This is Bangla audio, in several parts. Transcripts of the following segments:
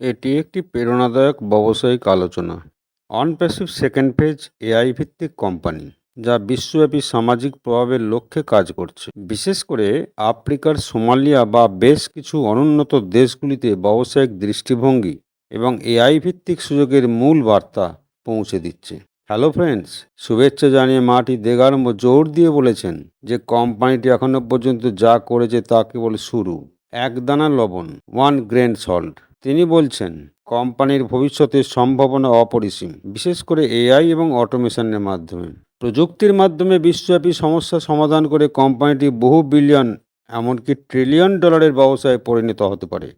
এটি একটি প্রেরণাদায়ক ব্যবসায়িক আলোচনা। অনপ্যাসিভ সেকেন্ড পেজ এআই ভিত্তিক কোম্পানি যা বিশ্বব্যাপী সামাজিক প্রভাবের লক্ষ্যে কাজ করছে, বিশেষ করে আফ্রিকার সোমালিয়া বা বেশ কিছু অনুন্নত দেশগুলিতে ব্যবসায়িক দৃষ্টিভঙ্গি এবং এআই ভিত্তিক সুযোগের মূল বার্তা পৌঁছে দিচ্ছে। হ্যালো ফ্রেন্ডস, শুভেচ্ছা জানিয়ে মার্টি দেগারমো জোর দিয়ে বলেছেন যে কোম্পানিটি এখনো পর্যন্ত যা করেছে তা কেবল শুরু, এক দানা লবণ, ওয়ান গ্রেন সল্ট। তিনি বলছেন কোম্পানির ভবিষ্যতের সম্ভাবনা অপরিসীম, বিশেষ করে এআই এবং অটোমেশনের মাধ্যমে। প্রযুক্তির মাধ্যমে বিশ্বব্যাপী সমস্যা সমাধান করে কোম্পানিটি বহু বিলিয়ন, এমনকি ট্রিলিয়ন ডলারের ব্যবসায় পরিণত হতে পারে।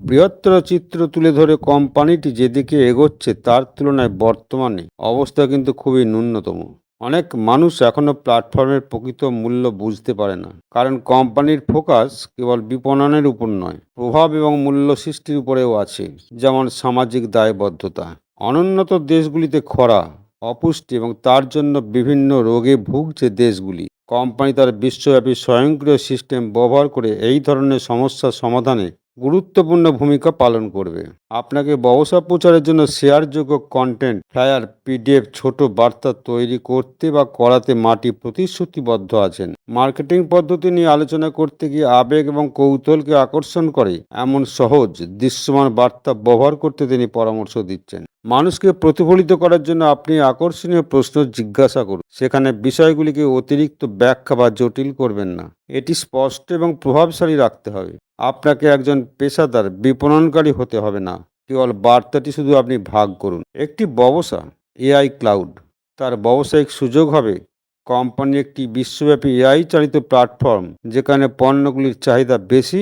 বৃহত্তর চিত্র তুলে ধরে কোম্পানিটি যেদিকে এগোচ্ছে তার তুলনায় বর্তমানে অবস্থা কিন্তু খুবই ন্যূনতম। অনেক মানুষ এখনও প্ল্যাটফর্মের প্রকৃত মূল্য বুঝতে পারে না, কারণ কোম্পানির ফোকাস কেবল বিপণনের উপর নয়, প্রভাব এবং মূল্য সৃষ্টির উপরেও আছে, যেমন সামাজিক দায়বদ্ধতা, অনুন্নত দেশগুলিতে খরা, অপুষ্টি এবং তার জন্য বিভিন্ন রোগে ভুগছে দেশগুলি। কোম্পানি তার বিশ্বব্যাপী স্বয়ংক্রিয় সিস্টেম ব্যবহার করে এই ধরনের সমস্যার সমাধানে গুরুত্বপূর্ণ ভূমিকা পালন করবে। আপনাকে ব্যবসা প্রচারের জন্য শেয়ারযোগ্য কন্টেন্ট, ফ্লায়ার, পিডিএফ, ছোট বার্তা তৈরি করতে বা করাতে মার্টি প্রতিশ্রুতিবদ্ধ আছেন। মার্কেটিং পদ্ধতি নিয়ে আলোচনা করতে গিয়ে আবেগ এবং কৌতূহলকে আকর্ষণ করে এমন সহজ দৃশ্যমান বার্তা ব্যবহার করতে তিনি পরামর্শ দিচ্ছেন। মানুষকে প্রতিফলিত করার জন্য আপনি আকর্ষণীয় প্রশ্ন জিজ্ঞাসা করুন, সেখানে বিষয়গুলিকে অতিরিক্ত ব্যাখ্যা বা জটিল করবেন না। এটি স্পষ্ট এবং প্রভাবশালী রাখতে হবে। আপনাকে একজন পেশাদার বিপণনকারী হতে হবে না, কেবল বার্তাটি শুধু আপনি ভাগ করুন। একটি ব্যবসা এআই ক্লাউড, তার ব্যবসায়িক সুযোগ হবে কোম্পানি একটি বিশ্বব্যাপী এআই চালিত প্ল্যাটফর্ম, যেখানে পণ্যগুলির চাহিদা বেশি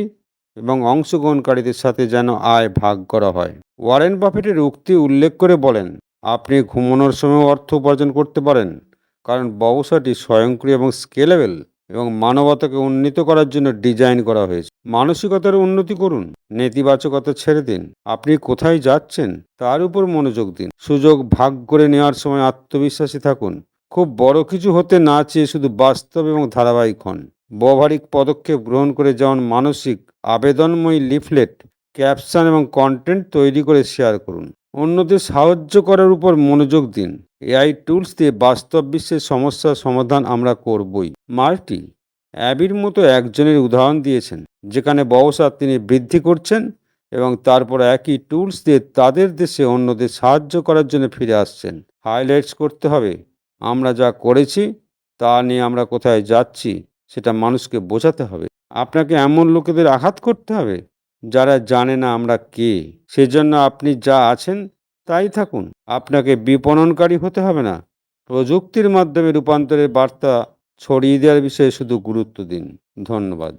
এবং অংশগ্রহণকারীদের সাথে যেন আয় ভাগ করা হয়। ওয়ারেন বাফেটের উক্তি উল্লেখ করে বলেন, আপনি ঘুমানোর সময় অর্থ উপার্জন করতে পারেন, কারণ ব্যবসাটি স্বয়ংক্রিয় এবং স্কেলেবল এবং মানবতাকে উন্নীত করার জন্য ডিজাইন করা হয়েছে। মানসিকতার উন্নতি করুন, নেতিবাচকতা ছেড়ে দিন। আপনি কোথায় যাচ্ছেন তার উপর মনোযোগ দিন। সুযোগ ভাগ করে নেওয়ার সময় আত্মবিশ্বাসী থাকুন। খুব বড় কিছু হতে না চেয়ে শুধু বাস্তব এবং ধারাবাহিক হন। ব্যবহারিক পদক্ষেপ গ্রহণ করে, যেমন মানসিক আবেদনময়ী লিফলেট, ক্যাপশন এবং কন্টেন্ট তৈরি করে শেয়ার করুন। অন্যদের সাহায্য করার উপর মনোযোগ দিন। এআই টুলস দিয়ে বাস্তব বিশ্বের সমস্যার সমাধান আমরা করবই। মার্টি অ্যাবির মতো একজনের উদাহরণ দিয়েছেন, যেখানে ব্যবসা তিনি বৃদ্ধি করছেন এবং তারপর একই টুলস দিয়ে তাদের দেশে অন্যদের সাহায্য করার জন্য ফিরে আসছেন। হাইলাইটস করতে হবে, আমরা যা করেছি তা নিয়ে আমরা কোথায় যাচ্ছি সেটা মানুষকে বোঝাতে হবে। আপনাকে এমন লোকেদের আঘাত করতে হবে যারা জানে না আমরা কে। সেজন্য আপনি যা আছেন তাই থাকুন। আপনাকে বিপণনকারী হতে হবে না, প্রযুক্তির মাধ্যমে রূপান্তরের বার্তা ছড়িয়ে দেওয়ার বিষয়ে শুধু গুরুত্ব দিন। ধন্যবাদ।